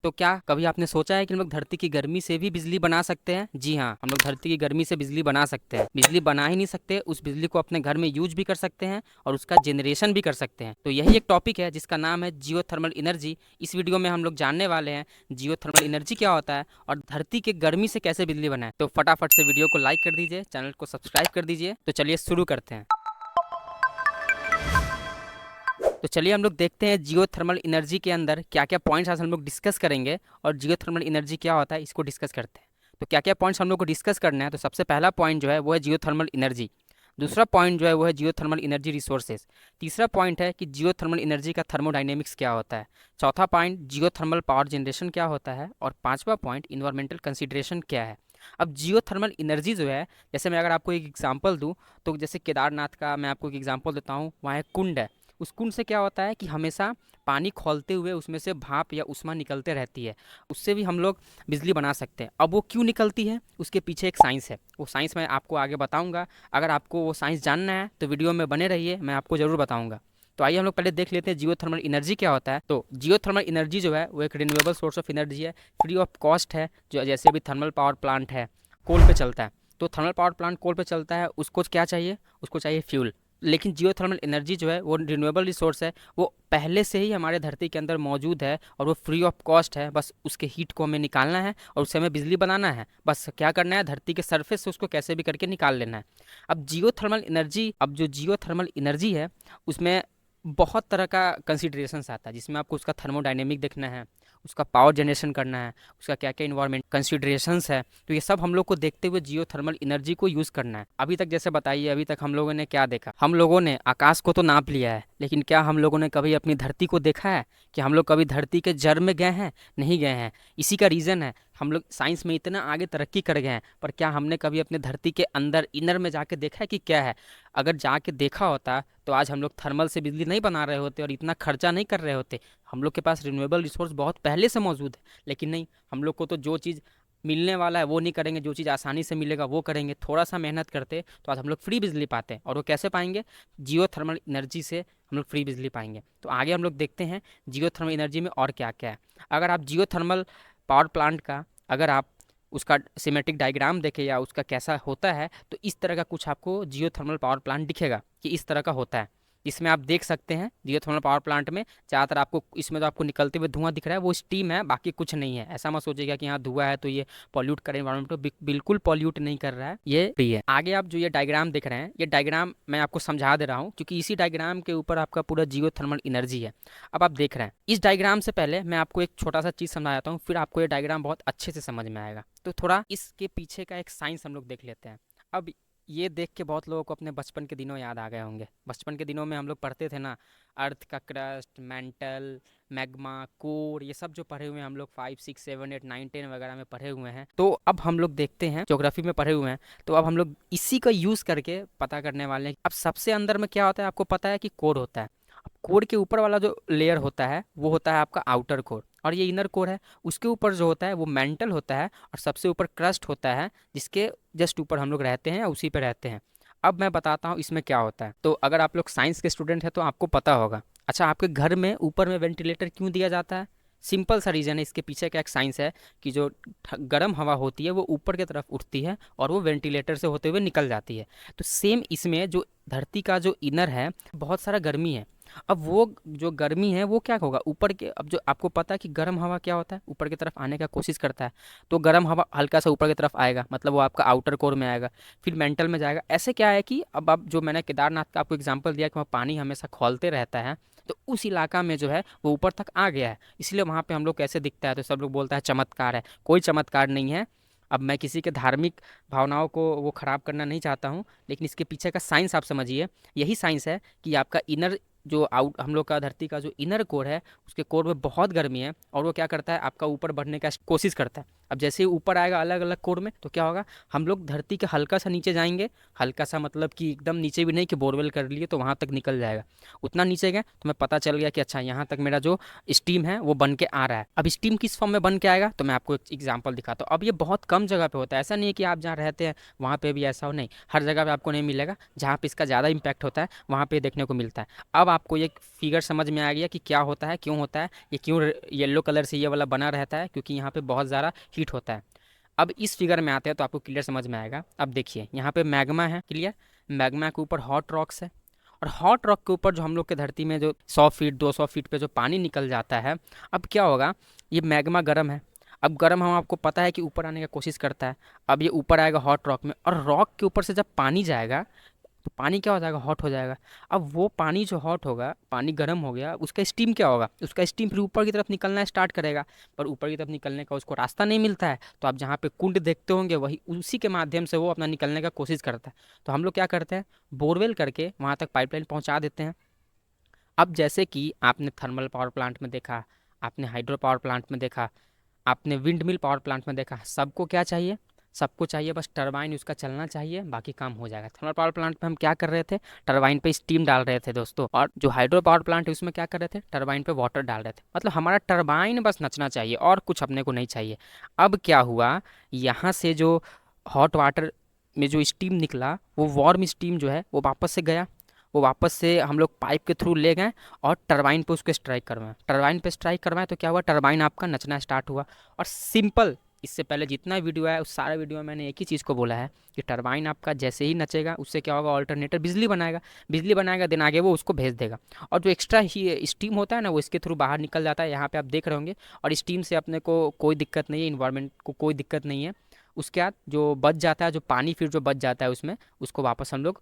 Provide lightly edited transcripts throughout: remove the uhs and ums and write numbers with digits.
तो क्या कभी आपने सोचा है कि हम लोग धरती की गर्मी से भी बिजली बना सकते हैं? जी हाँ, हम लोग धरती की गर्मी से बिजली बना सकते हैं। बिजली बना ही नहीं सकते, उस बिजली को अपने घर में यूज भी कर सकते हैं और उसका जनरेशन भी कर सकते हैं। तो यही एक टॉपिक है जिसका नाम है जियोथर्मल एनर्जी। इस वीडियो में हम लोग जानने वाले हैं जियोथर्मल एनर्जी क्या होता है और धरती के गर्मी से कैसे बिजली बनाए। तो फटाफट से वीडियो को लाइक कर दीजिए, चैनल को सब्सक्राइब कर दीजिए। तो चलिए शुरू करते हैं। तो चलिए हम लोग देखते हैं जियोथर्मल एनर्जी के अंदर क्या क्या पॉइंट्स आज हम लोग डिस्कस करेंगे और जियोथर्मल एनर्जी क्या होता है इसको डिस्कस करते हैं। तो क्या क्या पॉइंट्स हम लोग को डिस्कस करना है, तो सबसे पहला पॉइंट जो है वो है जियोथर्मल एनर्जी। दूसरा पॉइंट जो है वो है जियोथर्मल एनर्जी रिसोर्सेज। तीसरा पॉइंट है कि जियोथर्मल एनर्जी का थर्मोडाइनेमिक्स क्या होता है। चौथा पॉइंट जियोथर्मल पावर जनरेशन क्या होता है और पांचवा पॉइंट इन्वायरमेंटल कंसिडरेशन क्या है। अब जियोथर्मल एनर्जी जो है, जैसे मैं अगर आपको एक एग्जांपल दूं तो जैसे केदारनाथ का मैं आपको एक एग्जांपल देता हूं। वहाँ एक कुंड है, उस कुंड से क्या होता है कि हमेशा पानी खौलते हुए उसमें से भाप या उष्मा निकलते रहती है, उससे भी हम लोग बिजली बना सकते हैं। अब वो क्यों निकलती है, उसके पीछे एक साइंस है, वो साइंस मैं आपको आगे बताऊंगा। अगर आपको वो साइंस जानना है तो वीडियो में बने रहिए, मैं आपको ज़रूर बताऊंगा। तो आइए हम लोग पहले देख लेते हैं जियोथर्मल एनर्जी क्या होता है। तो जियोथर्मल एनर्जी जो है वो एक रिन्यूएबल सोर्स ऑफ एनर्जी है, फ्री ऑफ कॉस्ट है। जो जैसे भी थर्मल पावर प्लांट है कोल पे चलता है, तो थर्मल पावर प्लांट कोल पे चलता है, उसको क्या चाहिए, उसको चाहिए फ्यूल। लेकिन जियोथर्मल एनर्जी जो है वो रिन्यूएबल रिसोर्स है, वो पहले से ही हमारे धरती के अंदर मौजूद है और वो फ्री ऑफ कॉस्ट है। बस उसके हीट को हमें निकालना है और उससे हमें बिजली बनाना है। बस क्या करना है, धरती के सरफेस से उसको कैसे भी करके निकाल लेना है। अब जो जियोथर्मल एनर्जी है उसमें बहुत तरह का कंसिडरेशंस आता है, जिसमें आपको उसका थर्मोडायनेमिक देखना है, उसका पावर जनरेशन करना है, उसका क्या क्या इन्वायरमेंट कंसिडरेशंस है। तो ये सब हम लोग को देखते हुए जियोथर्मल एनर्जी को यूज़ करना है। अभी तक जैसे बताइए, अभी तक हम लोगों ने क्या देखा, हम लोगों ने आकाश को तो नाप लिया है, लेकिन क्या हम लोगों ने कभी अपनी धरती को देखा है? कि हम लोग कभी धरती के जड़ में गए हैं? नहीं गए हैं। इसी का रीज़न है हम लोग साइंस में इतना आगे तरक्की कर गए हैं, पर क्या हमने कभी अपने धरती के अंदर इनर में जाके देखा है कि क्या है? अगर जाके देखा होता तो आज हम लोग थर्मल से बिजली नहीं बना रहे होते और इतना खर्चा नहीं कर रहे होते। हम लोग के पास रिन्यूएबल रिसोर्स बहुत पहले से मौजूद है, लेकिन नहीं, हम लोग को तो जो चीज़ मिलने वाला है वो नहीं करेंगे, जो चीज़ आसानी से मिलेगा वो करेंगे। थोड़ा सा मेहनत करते तो आज हम लोग फ्री बिजली पाते हैं, और वो कैसे पाएंगे? जियो थर्मल एनर्जी से हम लोग फ्री बिजली पाएंगे। तो आगे हम लोग देखते हैं जियो थर्मल एनर्जी में और क्या क्या है। अगर आप जियो थर्मल पावर प्लांट का, अगर आप उसका सिमेट्रिक डायग्राम देखें या उसका कैसा होता है, तो इस तरह का कुछ आपको जियो थर्मल पावर प्लांट दिखेगा कि इस तरह का होता है। इसमें आप देख सकते हैं जियोथर्मल पावर प्लांट में ज़्यादातर आपको इसमें तो आपको निकलते हुए धुआं दिख रहा है, वो स्टीम है, बाकी कुछ नहीं है। ऐसा मत सोचिएगा कि यहाँ धुआं है तो ये पॉल्यूट करे एनवायरमेंट को, बिल्कुल पॉल्यूट नहीं कर रहा है, ये फ्री है। आगे आप जो ये डायग्राम देख रहे हैं, ये डायग्राम मैं आपको समझा दे रहा हूँ क्योंकि इसी डायग्राम के ऊपर आपका पूरा जियोथर्मल एनर्जी है। अब आप देख रहे हैं, इस डायग्राम से पहले मैं आपको एक छोटा सा चीज़ समझा जाता हूँ, फिर आपको ये डायग्राम बहुत अच्छे से समझ में आएगा। तो थोड़ा इसके पीछे का एक साइंस हम लोग देख लेते हैं। अब ये देख के बहुत लोगों को अपने बचपन के दिनों याद आ गए होंगे। बचपन के दिनों में हम लोग पढ़ते थे ना, अर्थ का क्रस्ट, मेंटल, मैग्मा, कोर, ये सब जो पढ़े हुए हैं हम लोग 5, 6, 7, 8, 9, 10 वगैरह में पढ़े हुए हैं। तो अब हम लोग देखते हैं, ज्योग्राफी में पढ़े हुए हैं, तो अब हम लोग इसी का यूज़ करके पता करने वाले हैं। अब सबसे अंदर में क्या होता है, आपको पता है कि कोर होता है। अब कोर के ऊपर वाला जो लेयर होता है वो होता है आपका आउटर कोर, और ये इनर कोर है। उसके ऊपर जो होता है वो मेंटल होता है, और सबसे ऊपर क्रस्ट होता है, जिसके जस्ट ऊपर हम लोग रहते हैं या उसी पे रहते हैं। अब मैं बताता हूँ इसमें क्या होता है। तो अगर आप लोग साइंस के स्टूडेंट हैं तो आपको पता होगा। अच्छा, आपके घर में ऊपर में वेंटिलेटर क्यों दिया जाता है? सिंपल सा रीज़न है, इसके पीछे का एक साइंस है कि जो गर्म हवा होती है वो ऊपर की तरफ उठती है और वो वेंटिलेटर से होते हुए निकल जाती है। तो सेम इसमें जो धरती का जो इनर है, बहुत सारा गर्मी है। अब वो जो गर्मी है वो क्या होगा ऊपर के, अब जो आपको पता है कि गर्म हवा क्या होता है, ऊपर की तरफ आने का कोशिश करता है, तो गर्म हवा हल्का सा ऊपर की तरफ आएगा, मतलब वो आपका आउटर कोर में आएगा, फिर मेंटल में जाएगा। ऐसे क्या है कि अब जो मैंने केदारनाथ का आपको एग्जांपल दिया कि वहाँ पानी हमेशा खौलते रहता है, तो उस इलाका में जो है वो ऊपर तक आ गया है, इसलिए वहाँ पे हम लोग कैसे दिखता है, तो सब लोग बोलता है चमत्कार है। कोई चमत्कार नहीं है। अब मैं किसी के धार्मिक भावनाओं को वो ख़राब करना नहीं चाहता हूँ, लेकिन इसके पीछे का साइंस आप समझिए। यही साइंस है कि आपका इनर जो आउट हम लोग का धरती का जो इनर कोर है, उसके कोर में बहुत गर्मी है, और वो क्या करता है, आपका ऊपर बढ़ने का कोशिश करता है। अब जैसे ही ऊपर आएगा अलग अलग कोर में, तो क्या होगा, हम लोग धरती के हल्का सा नीचे जाएंगे। हल्का सा मतलब कि एकदम नीचे भी नहीं कि बोरवेल कर लिए तो वहाँ तक निकल जाएगा। उतना नीचे गए तो मैं पता चल गया कि अच्छा यहाँ तक मेरा जो स्टीम है वो बन के आ रहा है। अब स्टीम किस फॉर्म में बन के आएगा, तो मैं आपको एक एग्जाम्पल दिखाता हूँ। अब ये बहुत कम जगह पे होता है, ऐसा नहीं है कि आप जहाँ रहते हैं वहाँ पे भी ऐसा हो, नहीं, हर जगह पे आपको नहीं मिलेगा। जहाँ पे इसका ज़्यादा इम्पैक्ट होता है वहाँ पे देखने को मिलता है। अब आपको एक फिगर समझ में आ गया कि क्या होता है, क्यों होता है, ये क्यों येलो कलर से ये वाला बना रहता है, क्योंकि यहाँ पे बहुत ज़्यादा हीट होता है। अब इस फिगर में आते हैं तो आपको क्लियर समझ में आएगा। अब देखिए यहाँ पे मैग्मा है, क्लियर, मैग्मा के ऊपर हॉट रॉक्स है, और हॉट रॉक के ऊपर जो हम लोग के धरती में जो 100 फीट 200 फीट पे जो पानी निकल जाता है, अब क्या होगा, ये मैग्मा गर्म है। अब गर्म हम आपको पता है कि ऊपर आने का कोशिश करता है। अब ये ऊपर आएगा हॉट रॉक में, और रॉक के ऊपर से जब पानी जाएगा तो पानी क्या हो जाएगा, हॉट हो जाएगा। अब वो पानी जो हॉट होगा, पानी गर्म हो गया, उसका स्टीम क्या होगा, उसका स्टीम फिर ऊपर की तरफ निकलना स्टार्ट करेगा। पर ऊपर की तरफ निकलने का उसको रास्ता नहीं मिलता है, तो आप जहाँ पे कुंड देखते होंगे वही उसी के माध्यम से वो अपना निकलने का कोशिश करता है। तो हम लोग क्या करते हैं, बोरवेल करके वहाँ तक पाइपलाइन पहुँचा देते हैं। अब जैसे कि आपने थर्मल पावर प्लांट में देखा, आपने हाइड्रो पावर प्लांट में देखा, आपने विंड मिल पावर प्लांट में देखा, सबको क्या चाहिए, सबको चाहिए बस टरबाइन उसका चलना चाहिए, बाकी काम हो जाएगा। थर्मल पावर प्लांट में हम क्या कर रहे थे, टरबाइन पे स्टीम डाल रहे थे दोस्तों, और जो हाइड्रो पावर प्लांट है उसमें क्या कर रहे थे, टरबाइन पे वाटर डाल रहे थे। मतलब हमारा टरबाइन बस नचना चाहिए और कुछ अपने को नहीं चाहिए। अब क्या हुआ, यहाँ से जो हॉट वाटर में जो स्टीम निकला, वो वार्म स्टीम जो है वो वापस से गया, वो वापस से हम लोग पाइप के थ्रू ले गए और टरबाइन पे उसको स्ट्राइक करवाएं। टरबाइन पे स्ट्राइक करवाएं तो क्या हुआ, टरबाइन आपका नचना स्टार्ट हुआ। और सिंपल, इससे पहले जितना वीडियो है उस सारे वीडियो में मैंने एक ही चीज़ को बोला है कि टरबाइन आपका जैसे ही नचेगा उससे क्या होगा, ऑल्टरनेटर बिजली बनाएगा, बिजली बनाएगा, दिन आगे वो उसको भेज देगा। और जो एक्स्ट्रा ही स्टीम होता है ना, वो इसके थ्रू बाहर निकल जाता है, यहाँ पे आप देख रहे होंगे। और स्टीम से अपने को कोई दिक्कत नहीं है, इन्वायरमेंट को कोई दिक्कत नहीं है। उसके बाद जो बच जाता है, जो पानी फिर जो बच जाता है उसमें, उसको वापस हम लोग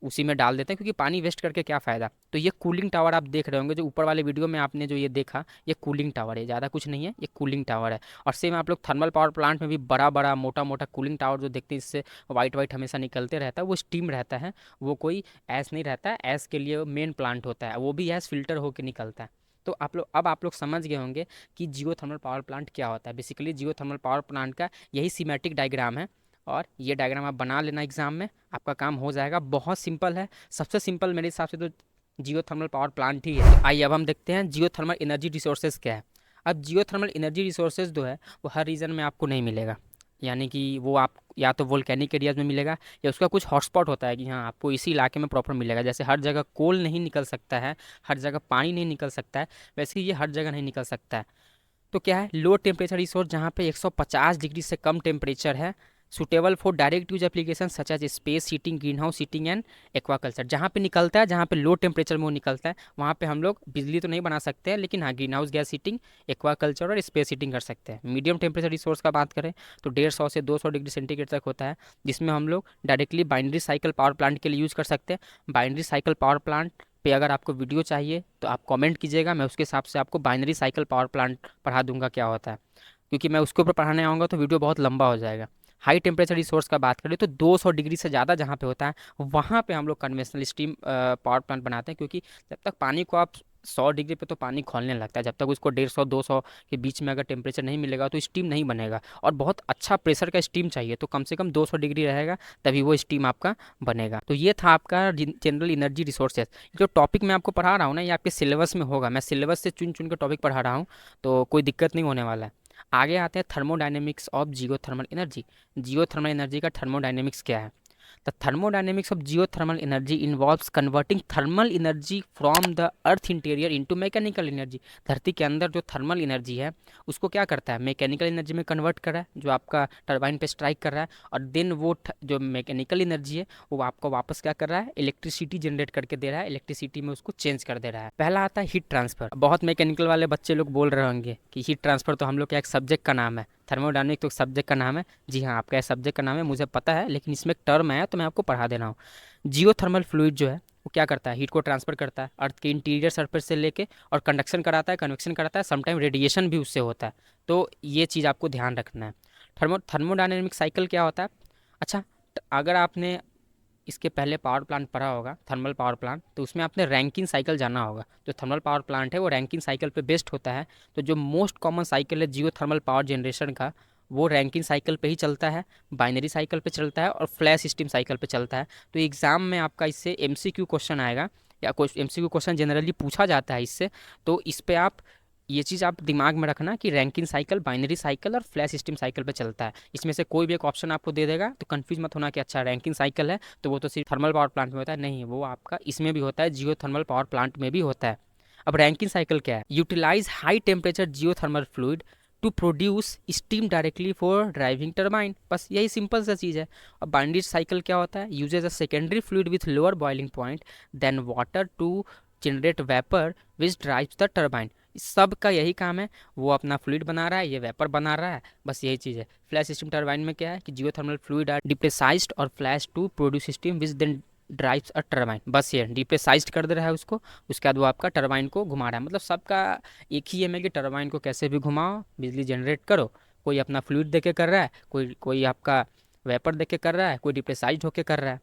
उसी में डाल देते हैं, क्योंकि पानी वेस्ट करके क्या फ़ायदा। तो ये कूलिंग टावर आप देख रहे होंगे, जो ऊपर वाले वीडियो में आपने जो ये देखा, ये कूलिंग टावर है, ज़्यादा कुछ नहीं है, ये कूलिंग टावर है। और सेम आप लोग थर्मल पावर प्लांट में भी बड़ा बड़ा मोटा मोटा कूलिंग टावर जो देखते हैं, इससे वाइट वाइट हमेशा निकलते रहता है, वो स्टीम रहता है, वो कोई ऐस नहीं रहता है। ऐस के लिए मेन प्लांट होता है, वो भी ऐस फिल्टर होकर निकलता है। तो आप लोग समझ गए होंगे कि जियो थर्मल पावर प्लांट क्या होता है। बेसिकली जियो थर्मल पावर प्लांट का यही सीमेटिक डायग्राम है, और ये डायग्राम आप बना लेना एग्जाम में, आपका काम हो जाएगा। बहुत सिंपल है, सबसे सिंपल मेरे हिसाब से तो जियो थर्मल पावर प्लांट ही है। आइए अब हम देखते हैं जियो थर्मल एनर्जी रिसोर्सेज क्या है। अब जियो थर्मल एनर्जी रिसोर्सेज जो है वो हर रीजन में आपको नहीं मिलेगा, यानी कि वो आप या तो वोल्केनिक एरियाज में मिलेगा, या उसका कुछ हॉटस्पॉट होता है कि हाँ आपको इसी इलाके में प्रॉपर मिलेगा। जैसे हर जगह कोल नहीं निकल सकता है, हर जगह पानी नहीं निकल सकता है, वैसे ही ये हर जगह नहीं निकल सकता है। तो क्या है, लो टेम्परेचर रिसोर्स जहाँ पे 150 डिग्री से कम टेम्परेचर है, suitable for direct use application such as space heating, green house heating and aquaculture. जहाँ पे निकलता है, जहाँ पे लो टेम्परेचर में वो निकलता है, वहाँ पे हम लोग बिजली तो नहीं बना सकते हैं, लेकिन हाँ green house gas heating, aquaculture और स्पेस हीटिंग कर सकते हैं। मीडियम टेम्परेचर रिसोर्स का बात करें तो 150 से 200 डिग्री सेंटीग्रेड तक होता है, जिसमें हम लोग directly binary cycle power plant के लिए यूज़ कर सकते हैं। बाइनरी साइकिल पावर प्लांट पे अगर आपको वीडियो चाहिए तो आप कमेंट कीजिएगा, मैं उसके हिसाब से आपको बाइनरी साइकिल पावर प्लांट पढ़ा दूंगा क्या होता है, क्योंकि मैं उसके ऊपर पढ़ाने आऊँगा तो वीडियो बहुत लंबा हो जाएगा। हाई टेम्परेचर रिसोर्स का बात करें तो 200 डिग्री से ज़्यादा जहाँ पे होता है, वहाँ पे हम लोग कन्वेंशनल स्टीम पावर प्लांट बनाते हैं, क्योंकि जब तक पानी को आप 100 डिग्री पे तो पानी खौलने लगता है, जब तक उसको 150-200 के बीच में अगर टेम्परेचर नहीं मिलेगा तो स्टीम नहीं बनेगा, और बहुत अच्छा प्रेशर का स्टीम चाहिए, तो कम से कम 200 डिग्री रहेगा तभी वो स्टीम आपका बनेगा। तो ये था आपका जनरल एनर्जी रिसोर्सेज। जो टॉपिक मैं आपको पढ़ा रहा हूँ ना, ये आपके सिलेबस में होगा, मैं सिलेबस से चुन चुन के टॉपिक पढ़ा रहा हूँ, तो कोई दिक्कत नहीं होने वाला है। आगे आते हैं thermodynamics of Jio thermal energy. Jio thermal energy का थर्मोडायनेमिक्स क्या है। The thermodynamics of Jio thermal energy involves converting thermal energy from the earth interior into mechanical energy. धरती के अंदर जो थर्मल एनर्जी है उसको क्या करता है, मैकेनिकल एनर्जी में कन्वर्ट कर रहा है, जो आपका टरबाइन पे स्ट्राइक कर रहा है, और देन वो जो मैकेनिकल एनर्जी है वो आपको वापस क्या कर रहा है, इलेक्ट्रिसिटी जनरेट करके दे रहा है, इलेक्ट्रिसिटी में उसको चेंज कर दे रहा है। पहला आता है हीट ट्रांसफर। बहुत मैकेनिकल वाले बच्चे लोग बोल रहे होंगे कि हीट ट्रांसफर तो हम लोग का एक सब्जेक्ट का नाम है, थर्मोडायनेमिक तो सब्जेक्ट का नाम है। जी हाँ, आपका सब्जेक्ट का नाम है, मुझे पता है, लेकिन इसमें एक टर्म है तो मैं आपको पढ़ा दे रहा हूँ। जियो थर्मल फ्लूइड जो है वो क्या करता है, हीट को ट्रांसफर करता है अर्थ के इंटीरियर सरफेस से लेके, और कंडक्शन कराता है, कन्वेक्शन कराता है, समटाइम रेडिएशन भी उससे होता है। तो ये चीज़ आपको ध्यान रखना है। थर्मोडायनेमिक साइकिल क्या होता है। अच्छा, अगर आपने इसके पहले पावर प्लांट पढ़ा होगा, थर्मल पावर प्लांट, तो उसमें आपने रैंकिन साइकिल जाना होगा। जो थर्मल पावर प्लांट है वो रैंकिन साइकिल पे बेस्ड होता है। तो जो मोस्ट कॉमन साइकिल है जियो थर्मल पावर जनरेशन का, वो रैंकिन साइकिल पे ही चलता है, बाइनरी साइकिल पे चलता है, और फ्लैश सिस्टम साइकिल पे चलता है। तो एग्ज़ाम में आपका इससे एमसीक्यू क्वेश्चन आएगा, या कुछ एमसीक्यू क्वेश्चन जनरली पूछा जाता है इससे। तो इस पे आप ये चीज़ आप दिमाग में रखना कि रैंकिन साइकिल, बाइनरी साइकिल और फ्लैश सिस्टम साइकिल पे चलता है। इसमें से कोई भी एक ऑप्शन आपको दे देगा, तो कंफ्यूज मत होना कि अच्छा रैंकिन साइकिल है तो वो तो सिर्फ थर्मल पावर प्लांट में होता है। नहीं, वो आपका इसमें भी होता है, जियो थर्मल पावर प्लांट में भी होता है। अब रैंकिन साइकिल क्या है? Utilise high temperature geothermal fluid to produce steam directly for driving turbine. बस यही सिंपल सा चीज़ है। अब बाइंडिज साइकिल क्या होता है? Uses a secondary fluid with lower boiling point than water to generate vapour which drives the turbine. सब का यही काम है, वो अपना फ्लूइड बना रहा है, ये वेपर बना रहा है, बस यही चीज़ है। फ्लैश सिस्टम टर्बाइन में क्या है कि जियोथर्मल फ्लूइड आर डिप्रेसाइज्ड और flash to produce steam which then drives a turbine. बस ये डिप्रेसाइज्ड कर दे रहा है उसको, उसके बाद वो आपका टर्बाइन को घुमा रहा है। मतलब सबका एक ही एम है कि टर्बाइन को कैसे भी घुमाओ, बिजली जनरेट करो। कोई अपना फ्लूइड दे के कर रहा है, कोई कोई आपका वेपर दे के कर रहा है, कोई डिप्रेसाइज्ड होके कर रहा है।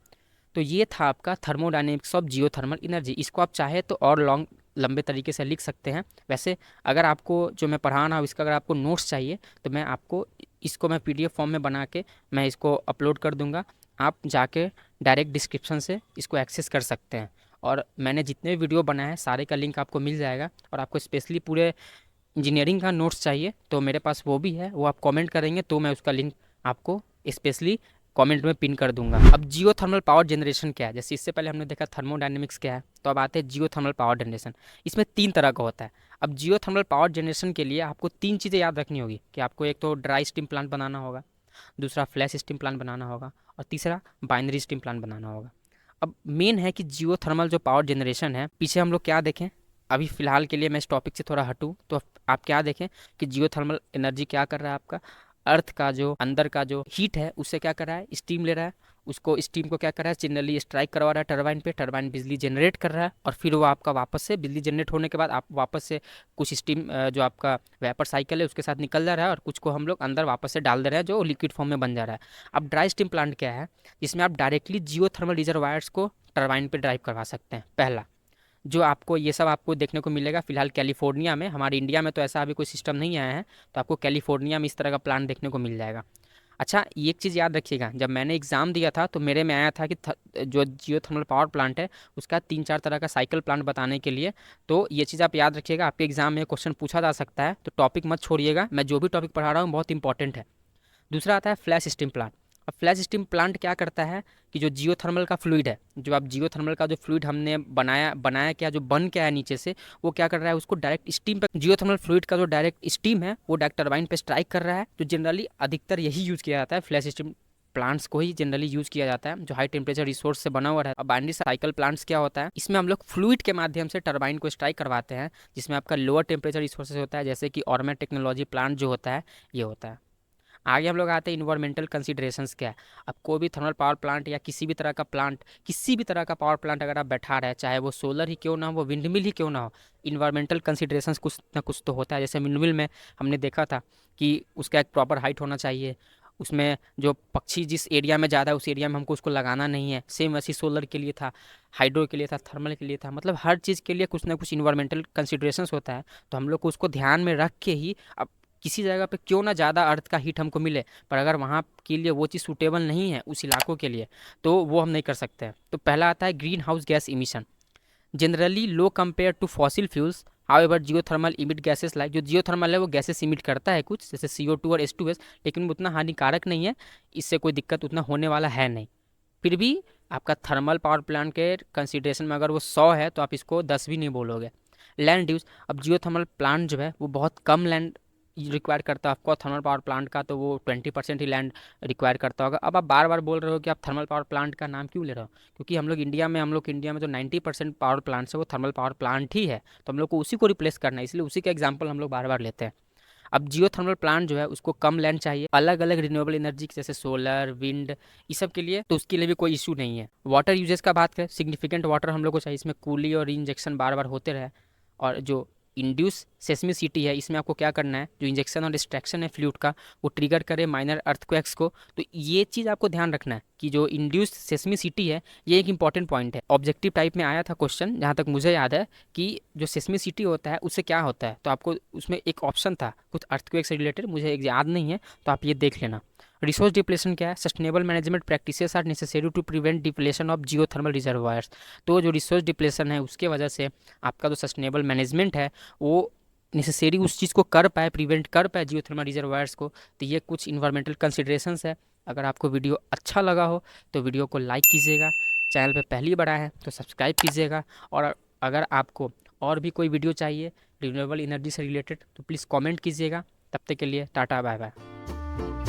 तो ये था आपका थर्मोडायनेमिक्स ऑफ जियोथर्मल एनर्जी। इसको आप चाहे तो और लंबे तरीके से लिख सकते हैं। वैसे अगर आपको जो मैं पढ़ा रहा हूँ इसका अगर आपको नोट्स चाहिए तो मैं आपको इसको मैं पीडीएफ फॉर्म में बना के मैं इसको अपलोड कर दूंगा। आप जाके डायरेक्ट डिस्क्रिप्शन से इसको एक्सेस कर सकते हैं। और मैंने जितने भी वीडियो बनाए हैं सारे का लिंक आपको मिल जाएगा। और आपको स्पेशली पूरे इंजीनियरिंग का नोट्स चाहिए तो मेरे पास वो भी है, वो आप कमेंट करेंगे तो मैं उसका लिंक आपको स्पेशली कमेंट में पिन कर दूंगा। अब जियोथर्मल पावर जनरेशन क्या है? जैसे इससे पहले हमने देखा थर्मोडायनेमिक्स क्या है, तो अब आते हैं जियोथर्मल पावर जनरेशन। इसमें 3 तरह का होता है। अब जियोथर्मल पावर जनरेशन के लिए आपको 3 चीज़ें याद रखनी होगी कि आपको एक तो ड्राई स्टीम प्लांट बनाना होगा, दूसरा फ्लैश स्टीम प्लांट बनाना होगा और तीसरा बाइनरी स्टीम प्लांट बनाना होगा। अब मेन है कि जियोथर्मल जो पावर जनरेशन है, पीछे हम लोग क्या देखें, अभी फ़िलहाल के लिए मैं इस टॉपिक से थोड़ा हटूँ तो आप क्या देखें कि जियोथर्मल एनर्जी क्या कर रहा है, आपका अर्थ का जो अंदर का जो हीट है उससे क्या कर रहा है, स्टीम ले रहा है। उसको स्टीम को क्या कर रहा है, जनरली स्ट्राइक करवा रहा है टरबाइन पे, टरबाइन बिजली जनरेट कर रहा है और फिर वो आपका वापस से बिजली जनरेट होने के बाद आप वापस से कुछ स्टीम जो आपका वेपर साइकिल है उसके साथ निकल जा रहा है और कुछ को हम लोग अंदर वापस से डाल दे रहे हैं जो लिक्विड फॉर्म में बन जा रहा है। अब ड्राई स्टीम प्लांट क्या है, जिसमें आप डायरेक्टली जियोथर्मल रिजर्वायर्स को टरबाइन पे ड्राइव करवा सकते हैं। पहला जो आपको ये सब आपको देखने को मिलेगा फिलहाल कैलिफोर्निया में, हमारे इंडिया में तो ऐसा अभी कोई सिस्टम नहीं आया है, तो आपको कैलिफोर्निया में इस तरह का प्लांट देखने को मिल जाएगा। अच्छा एक चीज़ याद रखिएगा, जब मैंने एग्ज़ाम दिया था तो मेरे में आया था कि जो जियोथर्मल पावर प्लांट है उसका 3-4 तरह का साइकिल प्लांट बताने के लिए। तो ये चीज़ आप याद रखिएगा, आपके एग्ज़ाम में क्वेश्चन पूछा जा सकता है, तो टॉपिक मत छोड़िएगा। मैं जो भी टॉपिक पढ़ा रहा हूँ बहुत इंपॉर्टेंट है। दूसरा आता है फ्लैश स्टीम प्लांट। अब फ्लैश स्टीम प्लांट क्या करता है कि जो जियोथर्मल का फ्लूइड है, जो आप जियोथर्मल का जो फ्लूइड हमने बनाया क्या, जो बन के आया नीचे से, वो क्या कर रहा है, उसको डायरेक्ट स्टीम पे, जियोथर्मल फ्लूइड का जो डायरेक्ट स्टीम है वो डायरेक्ट टरबाइन पे स्ट्राइक कर रहा है। जो जनरली अधिकतर यही यूज़ किया जाता है, फ्लैश स्टीम प्लांट्स को ही जनरली यूज़ किया जाता है जो हाई टेम्परेचर रिसोर्स से बना हुआ है। अब बाइनरी साइकिल प्लांट्स क्या होता है, इसमें हम लोग फ्लूइड के माध्यम से टरबाइन को स्ट्राइक करवाते हैं, जिसमें आपका लोअर टेम्परेचर रिसोर्सेज होता है, जैसे कि ऑर्मेट टेक्नोलॉजी प्लांट जो होता है ये होता है। आगे हम लोग आते हैं इन्वायरमेंटल कंसिडरेशंस क्या है। अब कोई भी थर्मल पावर प्लांट या किसी भी तरह का प्लांट, किसी भी तरह का पावर प्लांट अगर आप बैठा रहे, चाहे वो सोलर ही क्यों ना हो, वो विंड मिल ही क्यों ना हो, इन्वायरमेंटल कंसिडरेशंस कुछ ना कुछ तो होता है। जैसे विंड मिल में हमने देखा था कि उसका एक प्रॉपर हाइट होना चाहिए, उसमें जो पक्षी जिस एरिया में ज़्यादा है उस एरिया में हमको उसको लगाना नहीं है। सेम वैसे सोलर के लिए था, हाइड्रो के लिए था, थर्मल के लिए था, मतलब हर चीज़ के लिए कुछ ना कुछ इन्वायरमेंटल कंसिडरेशंस होता है। तो हम लोग को उसको ध्यान में रख के ही, अब किसी जगह पे क्यों ना ज़्यादा अर्थ का हीट हमको मिले, पर अगर वहाँ के लिए वो चीज़ सूटेबल नहीं है उस इलाकों के लिए, तो वो हम नहीं कर सकते हैं। तो पहला आता है green house gas emission, generally low compare to fossil fuels. However geothermal emit gases like, जो जियोथर्मल है वो गैसेस इमिट करता है कुछ, जैसे CO2 और H2S, लेकिन वो उतना हानिकारक नहीं है, इससे कोई दिक्कत उतना होने वाला है नहीं। फिर भी आपका थर्मल पावर प्लांट के कंसिडरेशन में अगर वो 100 है तो आप इसको 10 भी नहीं बोलोगे। लैंड यूज़, अब जियोथर्मल प्लांट जो है वो बहुत कम लैंड रिक्वायर करता है आपको, थर्मल पावर प्लांट का तो वो 20% ही लैंड रिक्वायर करता होगा। अब आप बार बार बोल रहे हो कि आप थर्मल पावर प्लांट का नाम क्यों ले रहे हो, क्योंकि हम लोग इंडिया में जो 90% पावर प्लांट्स है वो थर्मल पावर प्लांट ही है, तो हम लोग को उसी को रिप्लेस करना है, इसलिए उसी का एग्जाम्पल हम लोग बार बार लेते हैं। अब जियो थर्मल प्लांट जो है उसको कम लैंड चाहिए, अलग अलग रिन्यूएबल एनर्जी जैसे सोलर विंड, ये सब के लिए, तो उसके लिए भी कोई इशू नहीं है। वाटर यूजेस का बात करें, सिग्निफिकेंट वाटर हम लोग को चाहिए, इसमें कूली और इंजेक्शन बार बार होते रहे। और जो इंड्यूस सेस्मिसिटी है, इसमें आपको क्या करना है, जो इंजेक्शन और डिस्ट्रैक्शन है फ्लूइड का, वो ट्रिगर करे माइनर अर्थक्वेक्स को। तो ये चीज़ आपको ध्यान रखना है कि जो इंड्यूस सेस्मिसिटी है ये एक इंपॉर्टेंट पॉइंट है। ऑब्जेक्टिव टाइप में आया था क्वेश्चन, जहाँ तक मुझे याद है, कि जो सेस्मिसिटी होता है उससे क्या होता है, तो आपको उसमें एक ऑप्शन था कुछ अर्थक्वेक से रिलेटेड, मुझे एक याद नहीं है, तो आप ये देख लेना। रिसोर्स डिप्लेशन क्या है, sustainable management practices are necessary to prevent depletion of geothermal reservoirs. तो जो रिसोर्स डिप्लेशन है उसके वजह से आपका जो सस्टेनेबल मैनेजमेंट है वो नेसेसरी उस चीज़ को कर पाए, प्रिवेंट कर पाए जियोथर्मल रिजर्वायर्स को। तो ये कुछ इन्वायरमेंटल कंसिडरेशंस है। अगर आपको वीडियो अच्छा लगा हो तो वीडियो को लाइक कीजिएगा, चैनल पे पहली बार आए हैं तो सब्सक्राइब कीजिएगा, और अगर आपको और भी कोई वीडियो चाहिए रिन्यूएबल एनर्जी से रिलेटेड तो प्लीज़ कमेंट कीजिएगा। तब तक के लिए टाटा बाय बाय।